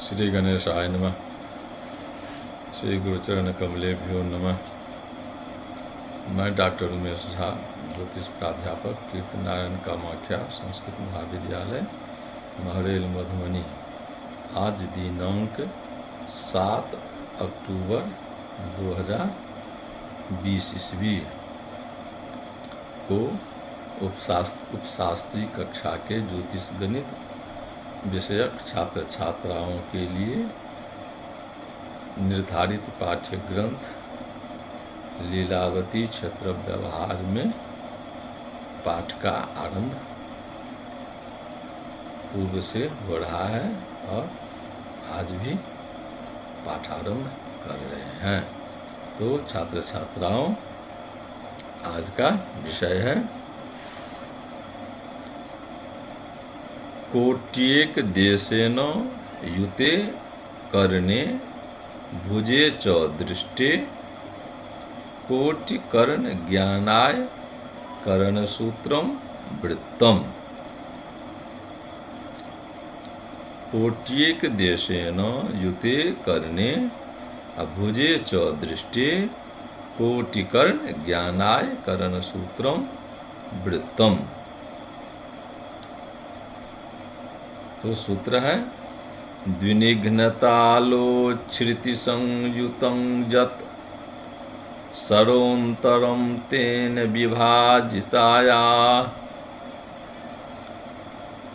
श्री गणेशाय नमः। श्री गुरुचरण कमलेभ्यो नमः। मैं डॉक्टर उमेश झा, ज्योतिष प्राध्यापक, कीर्तनारायण कामाख्या संस्कृत महाविद्यालय, महरेल, मधुबनी। आज दिनांक 7 अक्टूबर 2020 ईस्वी को उपशास्त्री कक्षा के ज्योतिष गणित विषयक छात्र छात्राओं के लिए निर्धारित पाठ्य ग्रंथ लीलावती क्षेत्र व्यवहार में पाठ का आरंभ पूर्व से हो रहा है और आज भी पाठारंभ कर रहे हैं। तो छात्र छात्राओं, आज का विषय है कोट्येक देशेन युते कर्णे भुजे च दृष्टे कोटिकर्ण ज्ञानाय करणसूत्रम वृत्तम। कोट्येक देशेन युते कर्णे भुजे च दृष्टे कोटिकर्ण ज्ञानाय करणसूत्रम वृत्तम। तो सूत्र है द्विनिघ्नतालोच्छ्रिति संयुतं यत् सरोन्तरं तेन विभाजिताया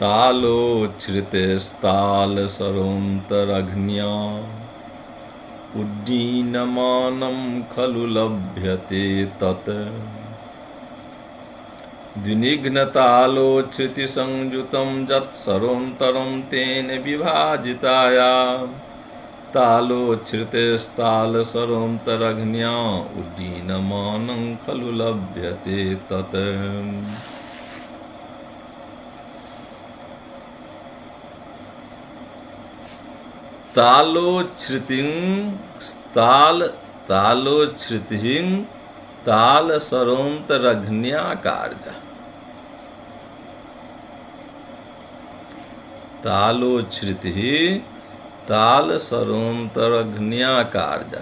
तालोच्छ्रितेस्तालसरोन्तरघ्न्या उड्डीनमानं खलु लभ्यते तत्। द्विनिघ्नतालोच्छ्रिति संयुतं यत् सरोन्तरं तेन विभाजिताया तालोच्छ्रितेस्तालसरोन्तरघ्न्या उड्डीनमानं खलु लभ्यते तत्। तालोच्छ्रितिं तालसरोन्तरघ्न्या कार्य। तालोच्छ्रिति तालसरोन्तरघ्न्या कार्य।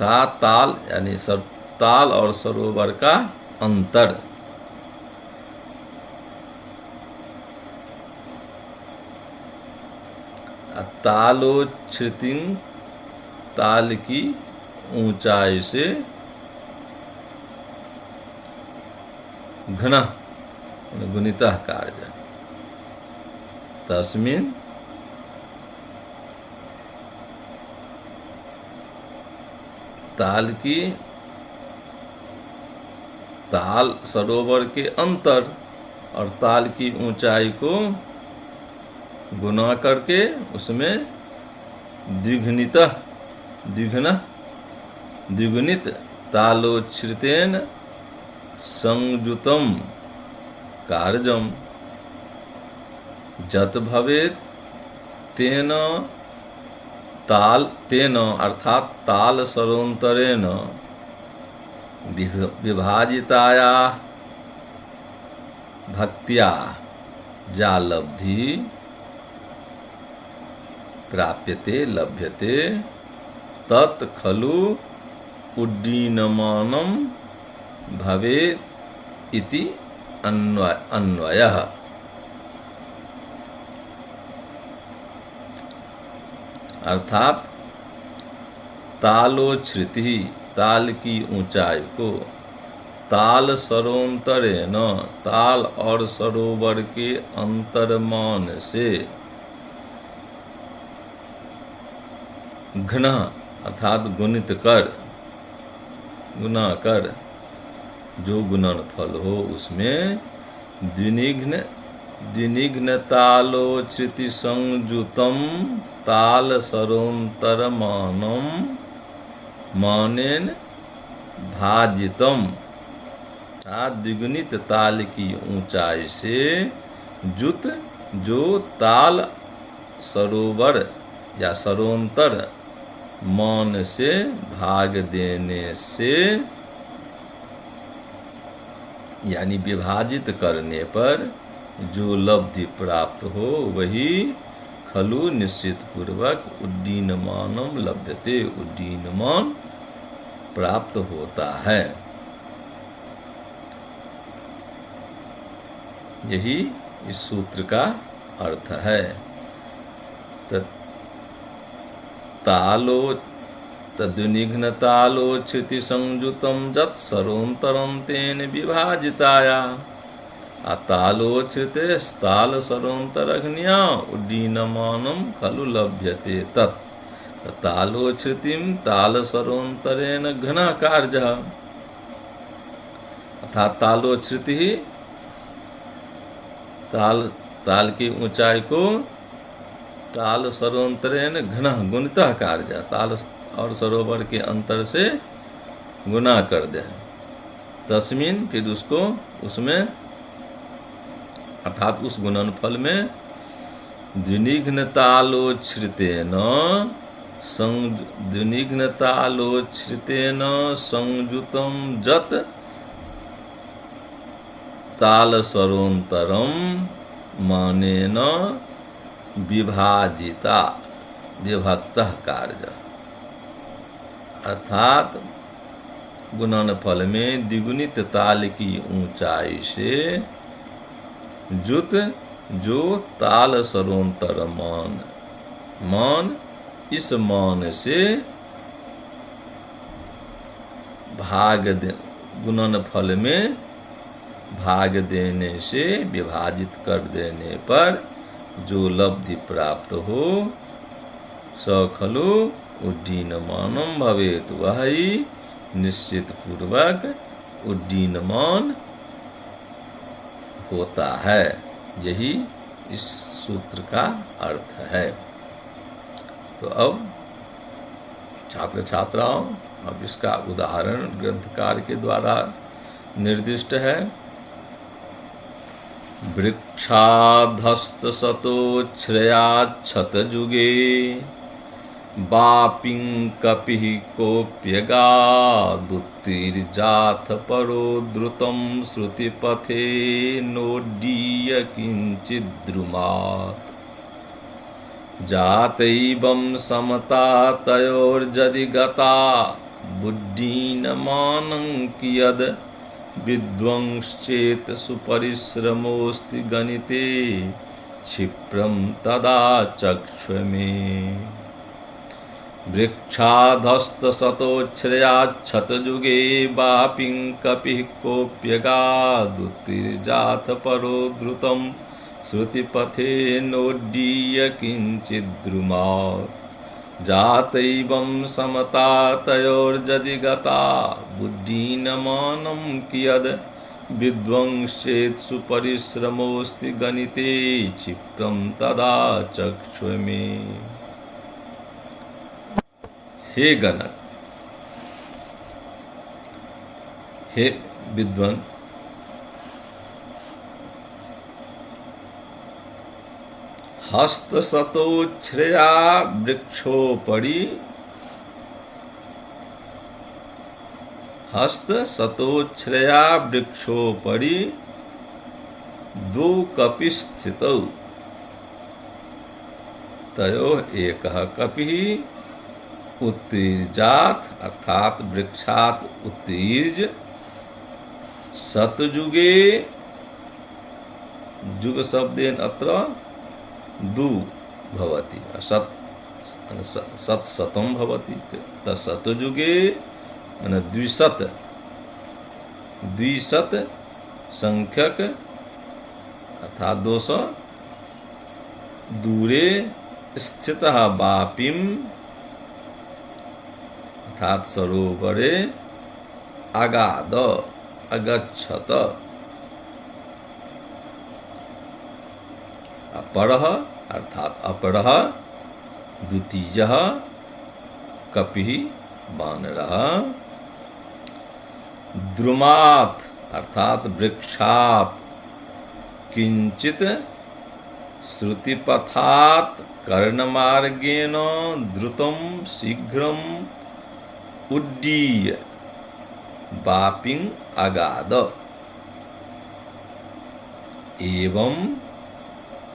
ताल यानी ताल और सरोवर का अंतर। तालोच्छ्रिति ताल की ऊंचाई से घन गुणितः कार्य। तस्मिन् ताल सरोवर के अंतर और ताल की ऊंचाई को गुना करके उसमें द्विगुणित तालोच्छ्रितेन संयुतं कार्यम जत भवेत् तेन अर्थात ताल सरोन्तरेण विभाजिताया भक्त्या या लब्धि प्राप्यते लभ्यते तत् खलु उड्डीनमानं भवेत् इति अन्वयः। अर्थात तालोच्छ्रिति ताल की ऊंचाई को ताल सरोन्तरेण ताल और सरोवर के अंतर्मान से घन अर्थात गुणित कर गुना कर जो गुणनफल हो उसमें द्विनिघ्न तालोच्छ्रिति संयुतं ताल सरोन्तरमानं मानेन भाजितम। द्विगुणित ताल की ऊंचाई से जुत जो ताल सरोवर या सरोन्तर मान से भाग देने से यानी विभाजित करने पर जो लब्धि प्राप्त हो वही खलु निश्चित पूर्वक उड्डीनमानम लभ्यते, उड्डीनमान प्राप्त होता है। यही इस सूत्र का अर्थ है। तालो तद्विनिघ्न तालोच्छ्रुति संयुतम जत सरोन्तरम तेन विभाजिताया, तालोच्छ्रुते ताल सरोन्तरघ्न्या उड्डीनमानम खलु लभ्यते तत्। तालोच्छ्रुतिम ताल सरोन्तरेण घ्नः कार्यः, अर्थात तालोच्छ्रुति ही ताल की ऊंचाई को ताल सरोन्तरेण घ्नः गुणितः कार्य, ताल और सरोवर के अंतर से गुना कर दे। तस्मिन फिर उसको उसमें अर्थात उस गुणनफल में द्विनिघ्न तालोच्छ्रितेन संयुतम जत ताल सरोन्तरम मानेन विभाजिता विभक्तः कार्य, अर्थात गुणनफल में द्विगुणित ताल की ऊंचाई से जुत जो ताल सरोन्तर मान इस मान से भाग गुणनफल में भाग देने से विभाजित कर देने पर जो लब्धि प्राप्त हो स खलु उड्डीनमानम भवेत, वह ही निश्चित पूर्वक उड्डीनमान होता है। यही इस सूत्र का अर्थ है। तो अब छात्र छात्राओं, अब इसका उदाहरण ग्रंथकार के द्वारा निर्दिष्ट है। वृक्षाधस्त सतोच्छ्रयाच्छतजुगे वापिं कपिः कोऽप्यगादुत्तिर्जाथ परो द्रुतं श्रुतिपथे नोड्डीय किञ्चिद्द्रुमात्, जातैवं समता तयोर्जदि गता बुड्डीनमानं कियद् विद्वंश्चेत सुपरिश्रमोऽस्ति गणिते क्षिप्रं तदा चक्ष्वे। वृक्षाधस्तसतोच्छ्रयाच्छतजुगे वापिं कपिः कोऽप्यगादुत्तिर्जाथ परो द्रुतं श्रुतिपथे नोड्डीय किञ्चिद्द्रुमात्, जातैवं समता तयोर्जदि गता बुड्डीनमानं कियद् विद्वंश्चेत् सुपरिश्रमोऽस्ति गणिते क्षिप्रं तदा चक्ष्वे। हे गणक, हे विद्वान, हस्तसतोच्छ्रया वृक्षोपरि, हस्तसतोच्छ्रया वृक्षोपरि द्वौ कपिस्थितौ, तयोः एकः कपिः उत्तीर्जाथ अर्थात वृक्षात उत्तीर्ज, सतजुगे जुग शब्देन अत्र दु भवति, सत शतम भवति, तत्सतजुगे माने द्विशत संख्यक अर्थात 200 दूरे स्थितः वापिम अर्थात सरोवरे अगाद अगच्छत, अपरः अर्थात अपरः द्वितीयः कपिः वानरः, द्रुमात् अर्थात वृक्षात् किंचित श्रुतिपथात् कर्णमार्गेण द्रुतं शीघ्रं उड्डीय वापिं अगाद, एवं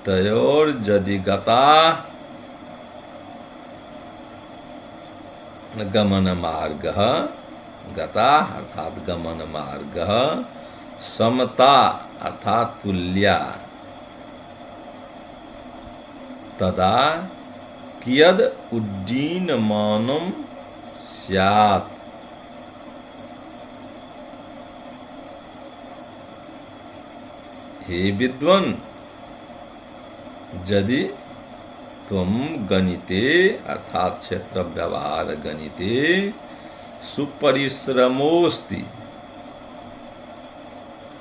तयोर्जदि गता गमन मार्गः, गता अर्थात गमन मार्गः, समता अर्थात तुल्या, तदा कियद उड्डीनमानं स्यात्। हे विद्वान्, यदि त्वं गणिते अर्थात क्षेत्र व्यवहार गणिते सुपरिश्रमोऽस्ति,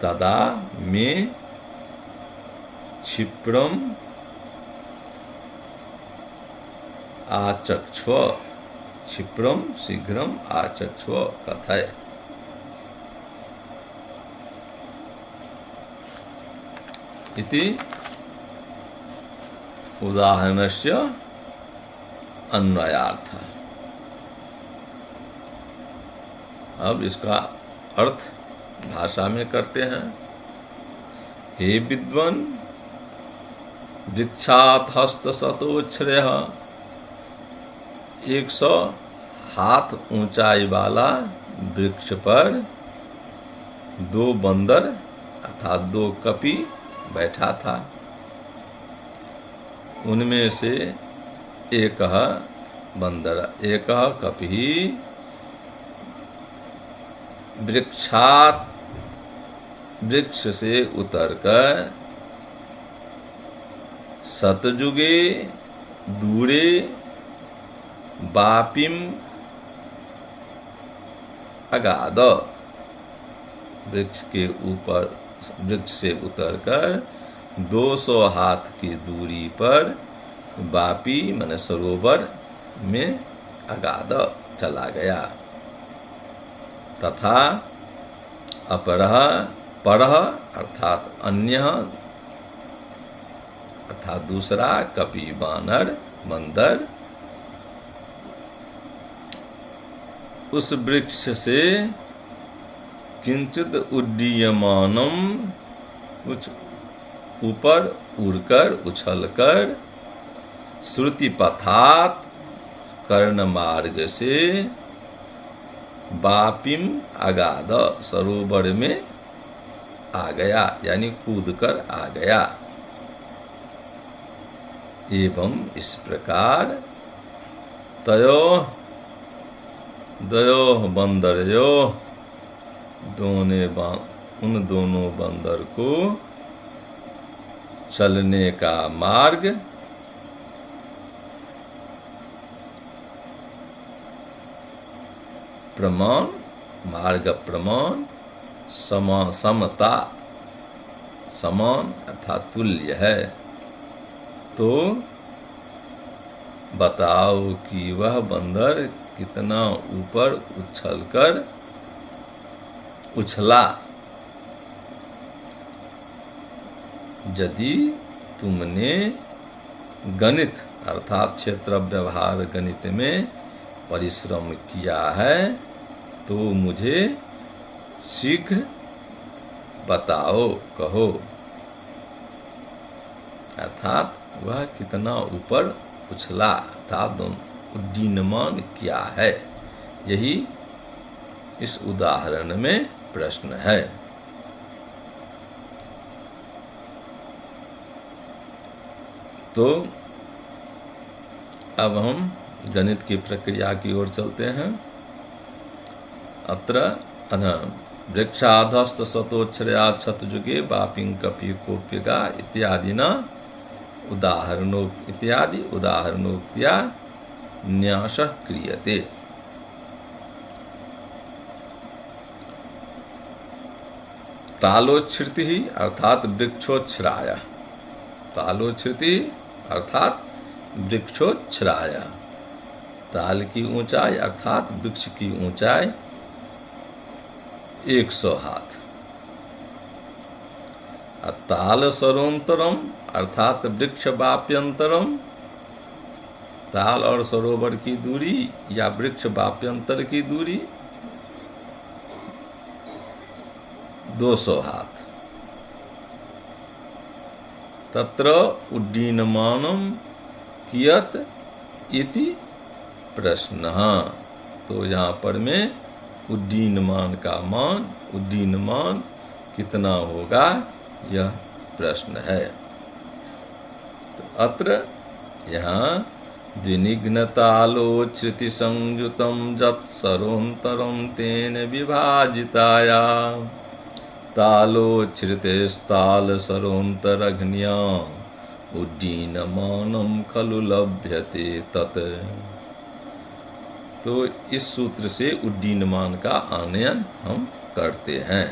तदा मे क्षिप्रम् आचक्ष्व, क्षिप्रम शीघ्रम आचक्ष्व कथय। इति उदाहरणस्य अन्वयार्थः। अब इसका अर्थ भाषा में करते हैं। हे विद्वान्, वृक्षात् हस्तशतोच्छ्रयः, 100 हाथ ऊंचाई वाला वृक्ष पर 2 बंदर अर्थात 2 कपि बैठा था। उनमें से एक बंदर एक कपि वृक्षात वृक्ष से उतरकर सतयुगे दूरे वापिम अगाध, वृक्ष के ऊपर वृक्ष से उतरकर 200 हाथ की दूरी पर वापी माने सरोवर में अगाध चला गया। तथा अपरः परः अर्थात अन्य अर्थात दूसरा कपि बानर बंदर उस वृक्ष से किंचित उड्डीयमानम, कुछ ऊपर उड़कर उछलकर, श्रुति पथात कर्ण मार्ग से, वापिम अगाध सरोवर में आ गया, यानी कूदकर आ गया। एवं इस प्रकार तयो दयो बंदरयो, उन दोनों बंदर को चलने का मार्ग प्रमाण, मार्ग प्रमाण, समता समान अर्थात तुल्य है। तो बताओ कि वह बंदर कितना ऊपर उछला। यदि तुमने गणित अर्थात क्षेत्र व्यवहार गणित में परिश्रम किया है तो मुझे शीघ्र बताओ, कहो। अर्थात वह कितना ऊपर उछला अर्थात उड्डीनमान क्या है, यही इस उदाहरण में प्रश्न है। तो अब हम गणित की प्रक्रिया की ओर चलते हैं। अत्र वृक्षाधस्त शतोच्छ्रया क्षतयुगे वापिं कपि कोप्यगा इत्यादि उदाहरणोक्त्या न्यासः क्रियते। तालोच्छ्रिति अर्थात वृक्षोच्छ्राय, तालोच्छ्रिति अर्थात वृक्षोच्छ्राय, ताल की ऊंचाई अर्थात वृक्ष की ऊंचाई 100 हाथ। ताल सरोन्तरम अर्थात वृक्ष वाप्यंतरम, ताल और सरोवर की दूरी या वृक्ष वाप्यंतर की दूरी 200 हाथ। तत्र उड्डीनमानं कियत इति प्रश्नः। तो यहाँ पर में उड्डीनमान का मान, उड्डीनमान कितना होगा, यह प्रश्न है। तो अत्र यहाँ द्विनिघ्नतालोच्छ्रुति संयुतं यत् सरोन्तरं तेन विभाजिताया तालोच्छ्रुतेस्तालसरोन्तरघ्न्या उड्डीनमानं खलु लभ्यते तत्। तो इस सूत्र से उड्डीनमान का आनयन हम करते हैं।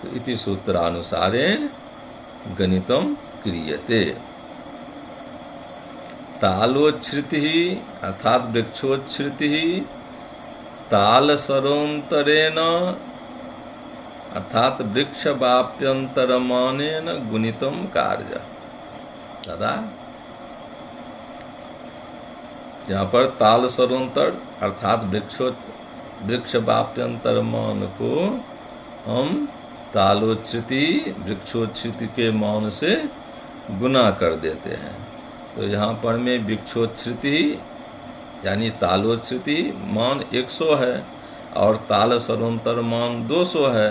तो इति सूत्रानुसारेण गणितं क्रियते। तालोच्छ्रुतिः अर्थात वृक्षोच्छ्रुतिः तालसरोन्तरेण अर्थात वृक्षवाप्यन्तरमानेन गुणितं कार्यः। तदा यहाँ पर ताल सरोन्तर अर्थात वृक्ष वाप्यंतर मान को हम तालोच्छ्रुति वृक्षोच्छ्रुति के मान से गुना कर देते हैं। तो यहाँ पर में वृक्षोच्छ्रुति यानी तालोच्छ्रुति मान 100 है और ताल सरोन्तर मान 200 है।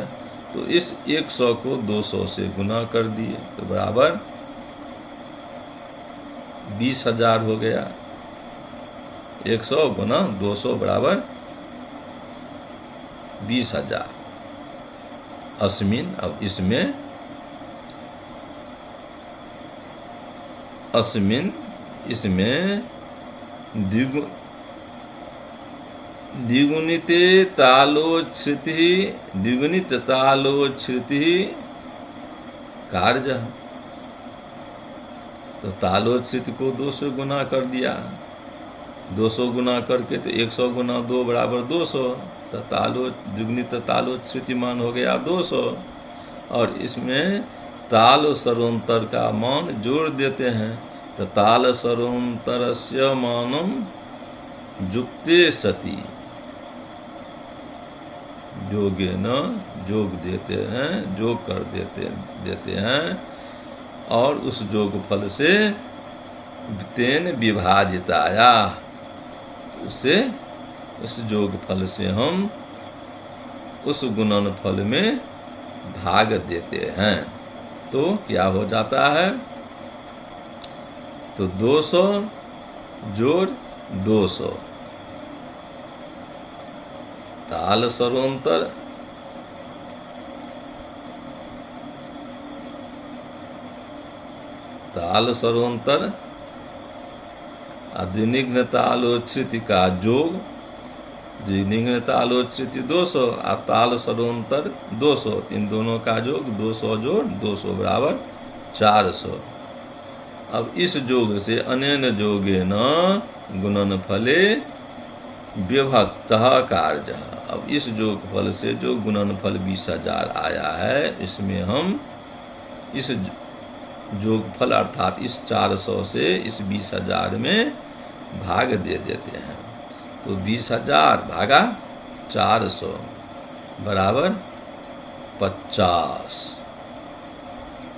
तो इस 100 को 200 से गुना कर दिए तो बराबर 20,000 हो गया। 100 गुना 200 बराबर 20,000। अस्मिन, अब इसमें द्विगुणिते तालोच्छ्रुति द्विगुणित तालोच्छ्रुति कार्य। तो तालोच्छ्रुति को 200 गुना कर दिया, 200 गुना करके तो 100 गुना 2 बराबर 200। तो द्विगुणित तालोच्छ्रुति मान हो गया 200 और इसमें ताल सरोन्तर का मान जोड़ देते हैं। तो ताल सरोन्तरस्य मानं युक्ते सति योगेन जोग देते हैं, जोग कर देते हैं और उस जोगफल से तेन विभाजिताया उससे उस जोगफल से हम उस गुणनफल में भाग देते हैं। तो क्या हो जाता है, तो 200 जोड़ 200 ताल सरोन्तर द्विनिघ्न तालोच्छ्रुति का जोग, द्विनिघ्न तालोच्छ्रुति 200 और ताल सरोन्तर 200, इन दोनों का जोग 200 जोड़ 200 बराबर 400। अब इस जोग से अनेन जोगेन गुणनफले विभक्तः कार्यः। अब इस जोगफल से जो गुणनफल 20,000 आया है, इसमें हम इस जोगफल अर्थात इस 400 से इस 20,000 में भाग दे देते हैं। तो 20,000 भागा 400 बराबर 50,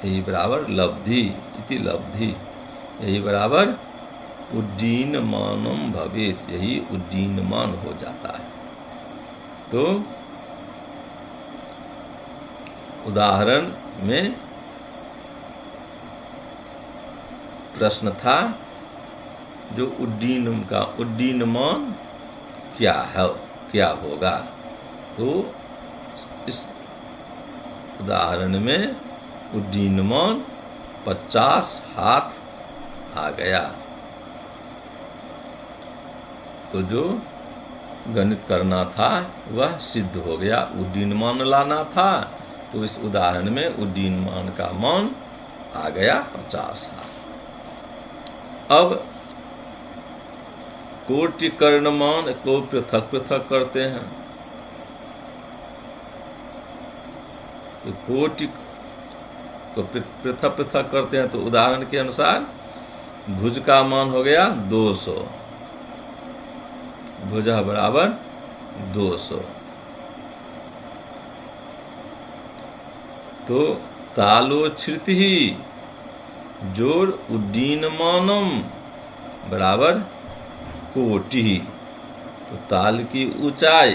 यही बराबर लब्धि इति लब्धि, यही बराबर उड्डीनमानं भवेत्, यही उड्डीनमान हो जाता है। तो उदाहरण में प्रश्न था जो उड्डीनमान क्या है, क्या होगा। तो इस उदाहरण में उड्डीनमान 50 हाथ आ गया। तो जो गणित करना था वह सिद्ध हो गया। उड्डीनमान लाना था तो इस उदाहरण में उड्डीनमान का मान आ गया 50 हाथ। अब कोटि कर्णमान को पृथक पृथक करते हैं। तो कोटि को पृथक पृथक करते हैं। तो उदाहरण के अनुसार भुज का मान हो गया 200, भुजा बराबर 200। तो तालोच्छ्रुति जोड़ उड्डीनमानम बराबर कोटि। तो ताल की ऊंचाई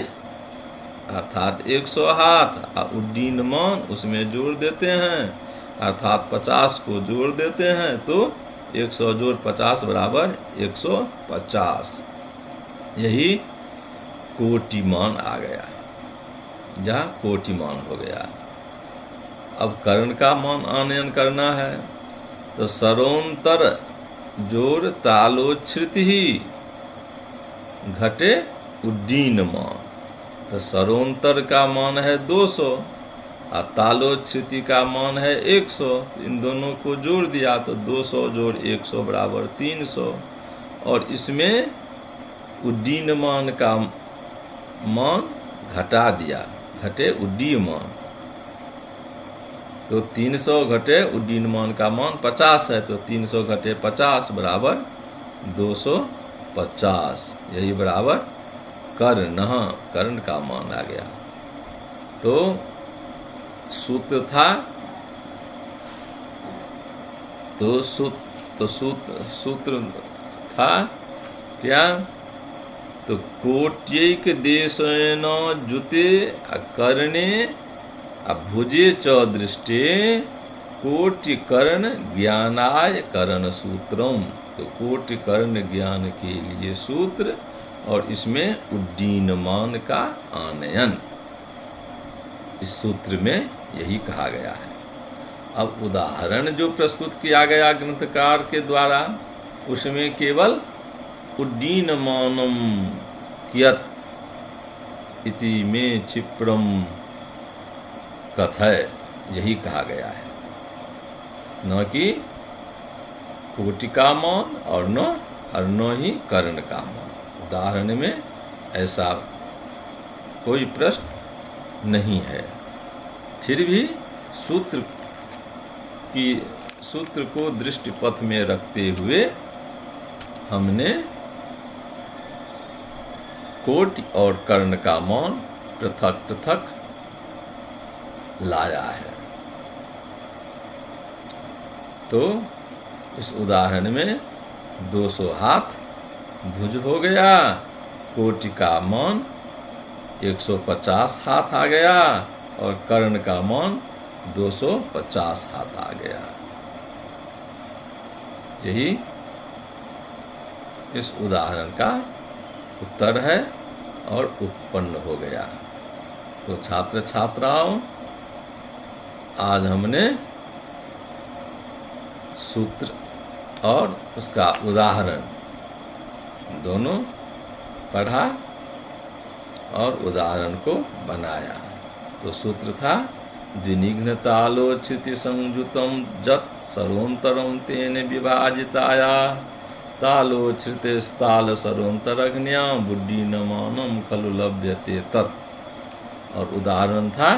अर्थात 100 हाथ और उड्डीनमान उसमें जोड़ देते हैं अर्थात 50 को जोड़ देते हैं, तो 100 जोड़ 50 बराबर 150। यही कोटिमान आ गया, जहाँ कोटिमान हो गया। अब कर्ण का मान आनयन करना है, तो सरोन्तर जोड़ तालोच्छ्रिति ही घटे उड्डीनमान। तो सरोन्तर का मान है 200 और तालोच्छ्रिति का मान है 100। इन दोनों को जोड़ दिया तो 200 जोड़ 100 बराबर 300। और इसमें उड्डीनमान का मान घटा दिया, घटे उड्डीयमान। तो 300 घटे उड्डीयमान का मान 50 है, तो 300 घटे 50 बराबर 250। यही बराबर कर्ण, कर्ण का मान आ गया। तो सूत्र था, तो सूत्र था क्या? तो कोट्यैक देशेन जुते कर्णे भुजे च दृष्टे कोटि कर्ण ज्ञानाय कर्ण सूत्रम। तो कोटि कर्ण ज्ञान के लिए सूत्र, और इसमें उड्डीनमान का आनयन, इस सूत्र में यही कहा गया है। अब उदाहरण जो प्रस्तुत किया गया ग्रंथकार के द्वारा, उसमें केवल उड्डीनमानम कियत इति में क्षिप्रम कथय, यही कहा गया है, न कि कोटि का मान और न ही कर्ण का मान। उदाहरण में ऐसा कोई प्रश्न नहीं है। फिर भी सूत्र को दृष्टिपथ में रखते हुए हमने कोटि और कर्ण का मान पृथक पृथक लाया है। तो इस उदाहरण में 200 हाथ भुज हो गया, कोटि का मान 150 हाथ आ गया और कर्ण का मान 250 हाथ आ गया। यही इस उदाहरण का उत्तर है और उत्पन्न हो गया। तो छात्र छात्राओं, आज हमने सूत्र और उसका उदाहरण दोनों पढ़ा और उदाहरण को बनाया। तो सूत्र था द्विनिघ्न तालोच्छ्रिति संयुतम जत सरोन्तरम तेन विभाजिताया तालोच्छ्रितिस्ताल सरोन्तरग्न्या बुड्डीनमानम खलु लभ्यते तत्। और उदाहरण था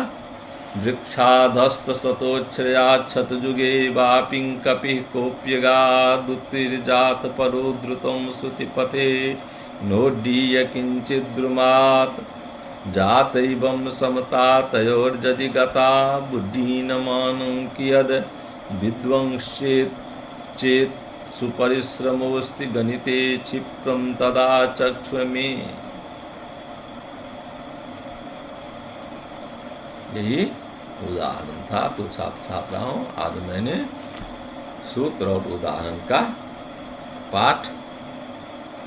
वृक्षाधस्त सतोच्छ्रयाच्छत जुगे वापिं कपिः कोप्यगादुत्तिर्जात परोद्धृतं श्रुतिपथे नोड्डीय किञ्चिद्रुमात् जातैवं समतातयोर्जदि गता बुड्डीनमानं कियद् विद्वंश्चेत् चेत् सुपरिश्रमोऽस्ति गणिते क्षिप्रं तदा चक्ष्व मे। यही उदाहरण था। तो छात्र छात्राओं, आज मैंने सूत्र और उदाहरण का पाठ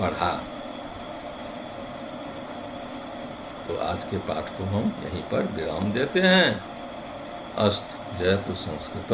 पढ़ा। तो आज के पाठ को हम यहीं पर विराम देते हैं। अस्तु। जयतु संस्कृतम्।